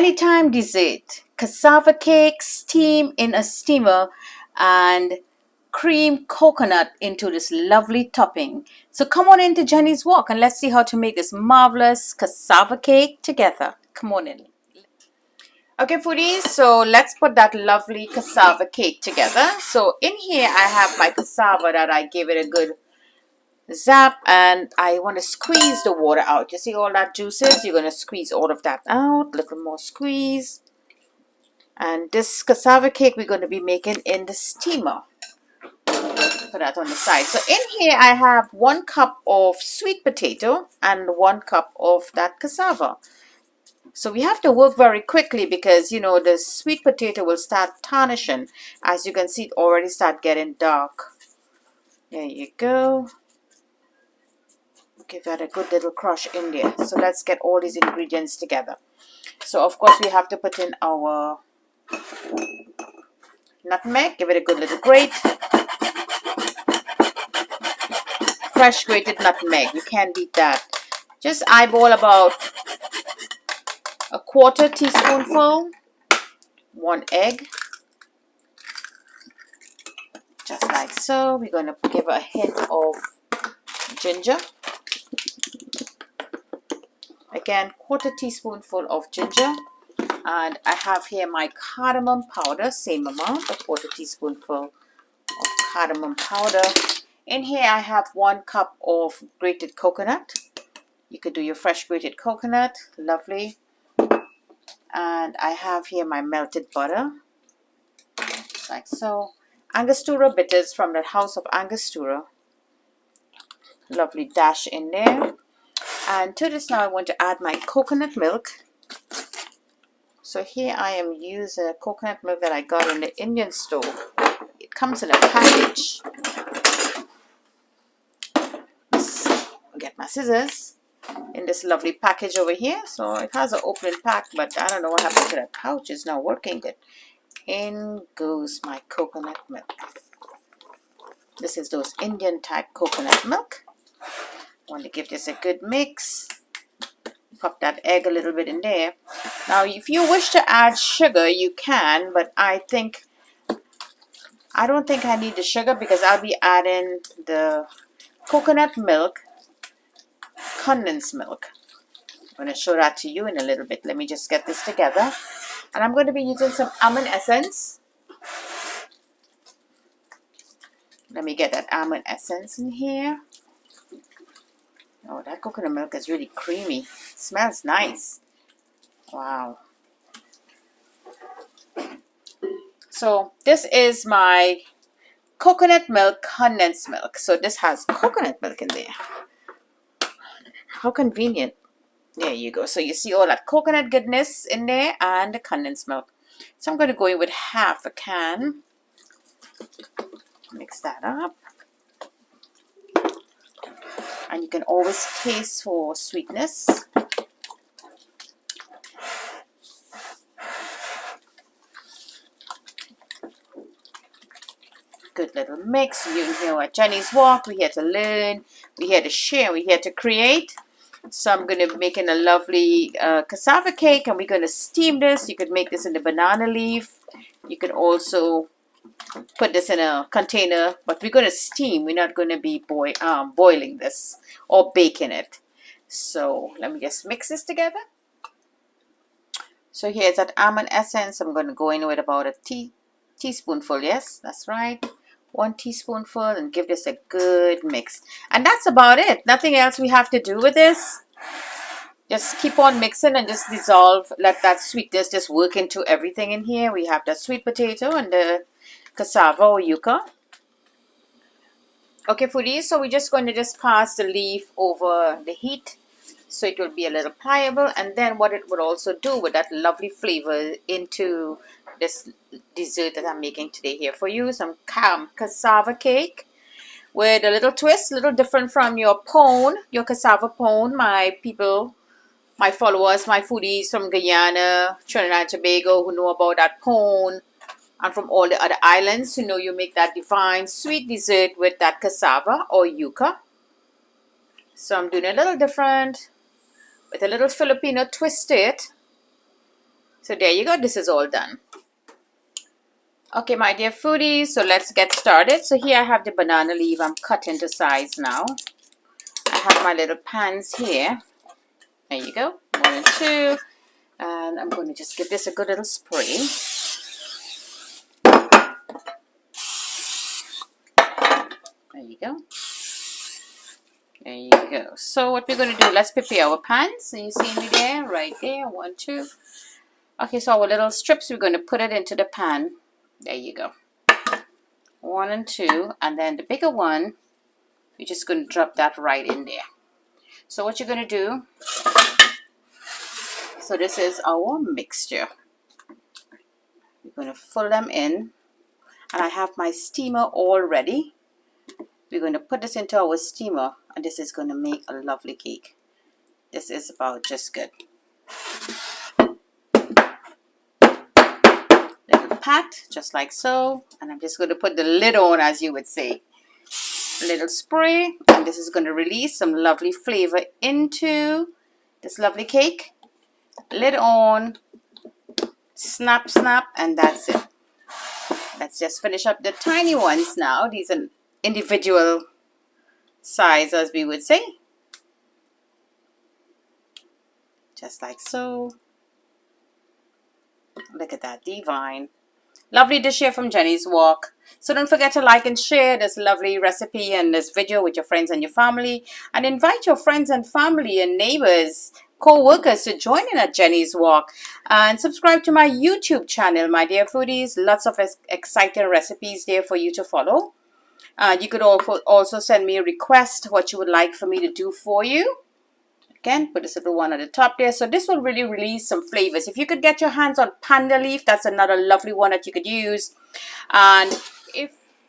Anytime dessert, cassava cake, steam in a steamer, and cream coconut into this lovely topping. So come on into Jenny's Walk and let's see how to make this marvelous cassava cake together. Come on in. Okay, foodies, so let's put that lovely cassava cake together. So in here I have my cassava that I gave it a good zap, and I want to squeeze the water out. You see all that juices? You're going to squeeze all of that out. A little more squeeze. And this cassava cake we're going to be making in the steamer. Put that on the side. So in here I have 1 cup of sweet potato and 1 cup of that cassava. So we have to work very quickly because, you know, the sweet potato will start tarnishing. As you can see, it already start getting dark. There you go. Give that a good little crush in there. So let's get all these ingredients together. So of course we have to put in our nutmeg. Give it a good little grate. Fresh grated nutmeg. You can't beat that. Just eyeball about a 1/4 teaspoonful. 1 egg. Just like so. We're going to give a hint of ginger. Again, 1/4 teaspoonful of ginger. And I have here my cardamom powder, same amount, a 1/4 teaspoonful of cardamom powder. In here I have 1 cup of grated coconut. You could do your fresh grated coconut, lovely. And I have here my melted butter, like so. Angostura bitters from the House of Angostura, lovely dash in there. And to this now I want to add my coconut milk. So here I am using coconut milk that I got in the Indian store. It comes in a package. I'll get my scissors in this lovely package over here. So it has an opening pack, but I don't know what happened to that pouch. It's not working good. In goes my coconut milk. This is those Indian type coconut milk. I want to give this a good mix. Pop that egg a little bit in there. Now if you wish to add sugar you can, but I don't think I need the sugar because I'll be adding the coconut milk, condensed milk. I'm going to show that to you in a little bit. Let me just get this together. And I'm going to be using some almond essence. Let me get that almond essence in here. Oh, that coconut milk is really creamy. Smells nice. Wow. So this is my coconut milk, condensed milk. So this has coconut milk in there. How convenient. There you go. So you see all that coconut goodness in there and the condensed milk. So I'm going to go in with 1/2 a can. Mix that up. And you can always taste for sweetness. Good little mix. You know, at Jenny's Walk, we're here to learn, we're here to share, we're here to create. So I'm going to be making a lovely cassava cake, and we're going to steam this. You could make this in the banana leaf. You could also put this in a container, but we're going to steam. We're not going to be boiling this or baking it. So let me just mix this together. So here's that almond essence. I'm going to go in with about a teaspoonful. Yes, that's right. 1 teaspoonful, and give this a good mix. And that's about it. Nothing else we have to do with this. Just keep on mixing and just dissolve. Let that sweetness just work into everything in here. We have the sweet potato and the cassava or yucca. Okay, foodies, so we're just going to just pass the leaf over the heat so it will be a little pliable. And then what it would also do with that lovely flavor into this dessert that I'm making today here for you, some cassava cake with a little twist, a little different from your pone, your cassava pone. My people, my followers, my foodies from Guyana, Trinidad and Tobago who know about that pone, and from all the other islands who know you make that divine sweet dessert with that cassava or yucca. So I'm doing a little different with a little Filipino twist to it. So there you go. This is all done. Okay, my dear foodies, so let's get started. So here I have the banana leaf. I'm cut into size now. I have my little pans here. There you go. 1 and 2. And I'm going to just give this a good little spray. There you go. There you go. So what we're going to do, let's prepare our pans. So you see me there, right there, 1, 2. Okay, so our little strips, we're going to put it into the pan. There you go. 1 and 2. And then the bigger one, you're just going to drop that right in there. So what you're going to do, so this is our mixture. We're going to fill them in. And I have my steamer all ready. We're going to put this into our steamer. And this is going to make a lovely cake. This is about just good. Little pat, just like so. And I'm just going to put the lid on, as you would say. A little spray. And this is going to release some lovely flavor into this lovely cake. Lid on. Snap, snap. And that's it. Let's just finish up the tiny ones now. These are individual size, as we would say. Just like so. Look at that, divine. Lovely dish here from Jenny's Walk. So don't forget to like and share this lovely recipe and this video with your friends and your family. And invite your friends and family and neighbors, co-workers to join in at Jenny's Walk. And subscribe to my YouTube channel, my dear foodies. Lots of exciting recipes there for you to follow. You could also send me a request what you would like for me to do for you. Again, put this little one at the top there. So this will really release some flavors. If you could get your hands on panda leaf, that's another lovely one that you could use. And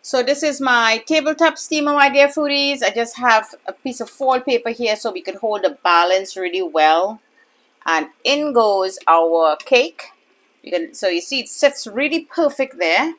so this is my tabletop steamer, my dear foodies. I just have a piece of foil paper here so we could hold the balance really well. And in goes our cake. So you see it sits really perfect there.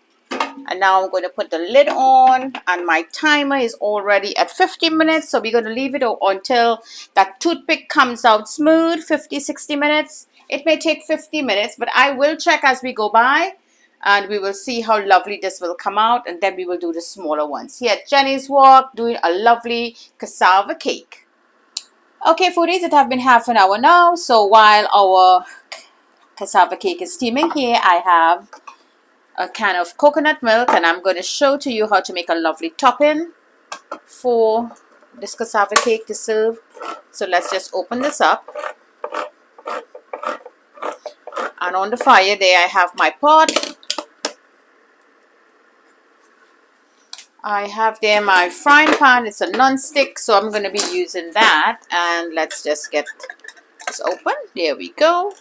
And now I'm going to put the lid on, and my timer is already at 50 minutes. So we're going to leave it until that toothpick comes out smooth, 50-60 minutes. It may take 50 minutes, but I will check as we go by, and we will see how lovely this will come out, and then we will do the smaller ones. Here at Jenny's Walk, doing a lovely cassava cake. Okay, foodies, it has been half an hour now. So while our cassava cake is steaming here, I have a can of coconut milk, and I'm going to show to you how to make a lovely topping for this cassava cake to serve. So let's just open this up. And on the fire there I have my pot. I have there my frying pan. It's a non-stick, so I'm going to be using that. And let's just get this open. There we go.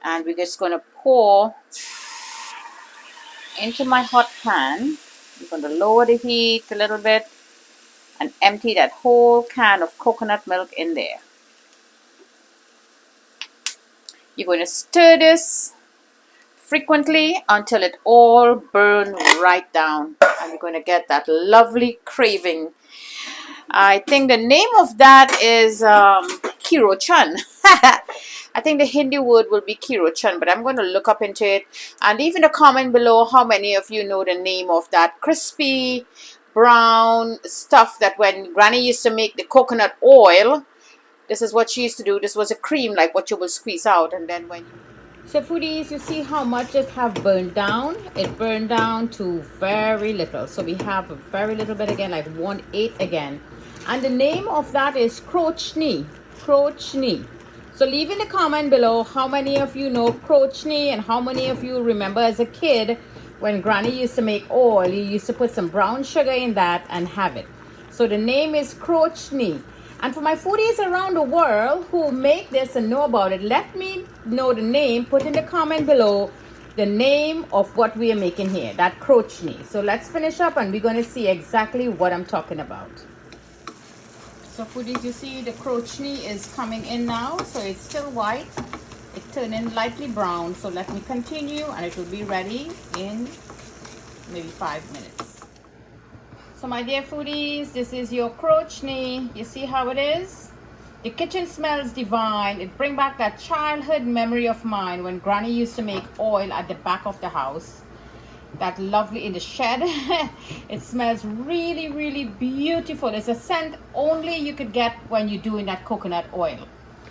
And we're just going to pour into my hot pan. I'm going to lower the heat a little bit and empty that whole can of coconut milk in there. You're going to stir this frequently until it all burns right down, and you're going to get that lovely craving. I think the name of that is Kiro Chun. I think the Hindi word will be Kiro Chun, but I'm going to look up into it. And leave in a comment below how many of you know the name of that crispy brown stuff that when Granny used to make the coconut oil, this is what she used to do. This was a cream like what you will squeeze out, and then when you... So foodies, you see how much it have burned down? It burned down to very little. So we have a very little bit again, like 1/8 again. And the name of that is Crochni. Crochni. So leave in the comment below how many of you know Crochni, and how many of you remember as a kid when Granny used to make oil, you used to put some brown sugar in that and have it. So the name is Crochni. And for my foodies around the world who make this and know about it, let me know the name. Put in the comment below the name of what we are making here, that Crochni. So let's finish up and we're going to see exactly what I'm talking about. So foodies, you see the Crochni is coming in now. So it's still white. It's turning lightly brown. So let me continue and it will be ready in maybe 5 minutes. So my dear foodies, this is your Crochni. You see how it is? The kitchen smells divine. It brings back that childhood memory of mine when Granny used to make oil at the back of the house. That lovely in the shed. It smells really, really beautiful. It's a scent only you could get when you're doing that coconut oil.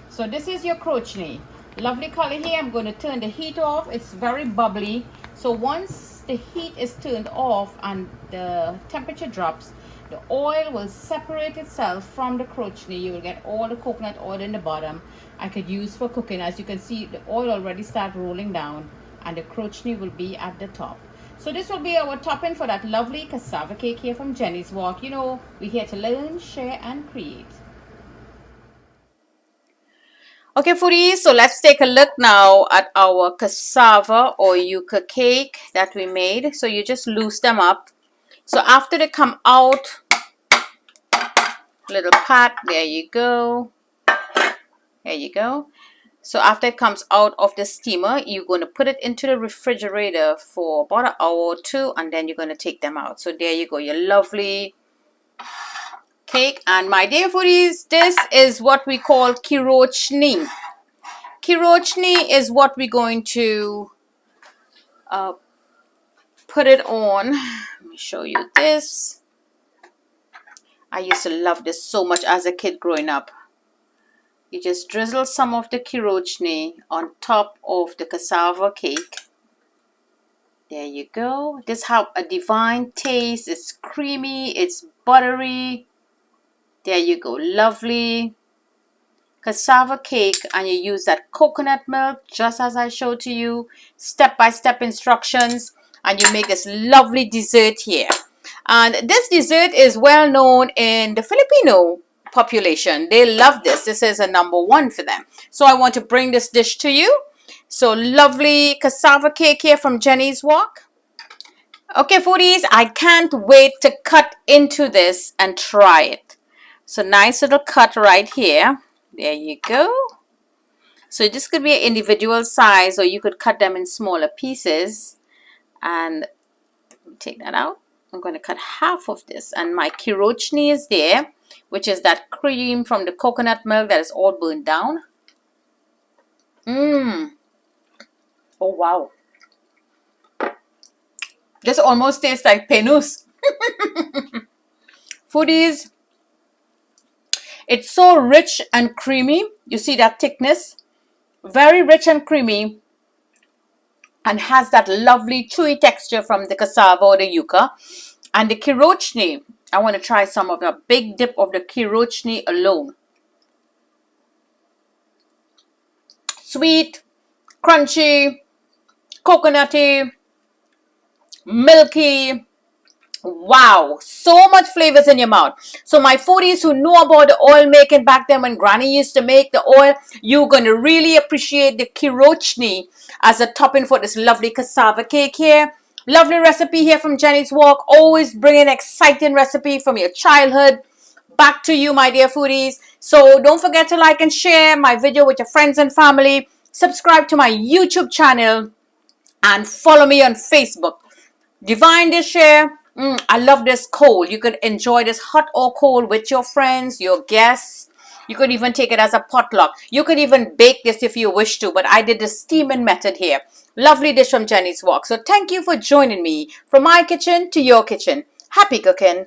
So this is your crochet. Lovely color here. I'm going to turn the heat off. It's very bubbly. So once the heat is turned off and the temperature drops, the oil will separate itself from the crochet. You will get all the coconut oil in the bottom. I could use for cooking. As you can see, the oil already start rolling down and the crochet will be at the top. So this will be our topping for that lovely cassava cake here from Jenny's Walk. You know, we're here to learn, share, and create. Okay, foodies, so let's take a look now at our cassava or yucca cake that we made. So you just loose them up. So after they come out, little pat, there you go. There you go. So after it comes out of the steamer, you're going to put it into the refrigerator for about an hour or two, and then you're going to take them out. So there you go, your lovely cake. And my dear foodies, this is what we call kirochni. Kirochni is what we're going to put it on. Let me show you this. I used to love this so much as a kid growing up. You just drizzle some of the kirochni on top of the cassava cake. There you go. This has a divine taste. It's creamy. It's buttery. There you go. Lovely cassava cake. And you use that coconut milk just as I showed to you. Step-by-step instructions. And you make this lovely dessert here. And this dessert is well known in the Filipino population. They love this. This is a #1 for them. So I want to bring this dish to you. So lovely cassava cake here from Jenny's Walk. Okay, foodies, I can't wait to cut into this and try it. So nice little cut right here. There you go. So this could be an individual size, or you could cut them in smaller pieces. And take that out. I'm going to cut half of this, and my kirochni is there, which is that cream from the coconut milk that is all burned down. Oh wow, this almost tastes like penus. Foodies, it's so rich and creamy. You see that thickness? Very rich and creamy, and has that lovely chewy texture from the cassava or the yucca. And the kirochni, I want to try some of the big dip of the kirochni alone. Sweet, crunchy, coconutty, milky. Wow, so much flavors in your mouth. So my foodies who know about the oil making back then when Granny used to make the oil, you're going to really appreciate the kirochni as a topping for this lovely cassava cake here. Lovely recipe here from Jenny's Walk. Always bringing exciting recipe from your childhood back to you, my dear foodies. So don't forget to like and share my video with your friends and family. Subscribe to my YouTube channel and follow me on Facebook. Divine Dish here. I love this cold. You could enjoy this hot or cold with your friends, your guests. You could even take it as a potluck. You could even bake this if you wish to, but I did the steaming method here. Lovely dish from Jenny's Walk. So thank you for joining me from my kitchen to your kitchen. Happy cooking.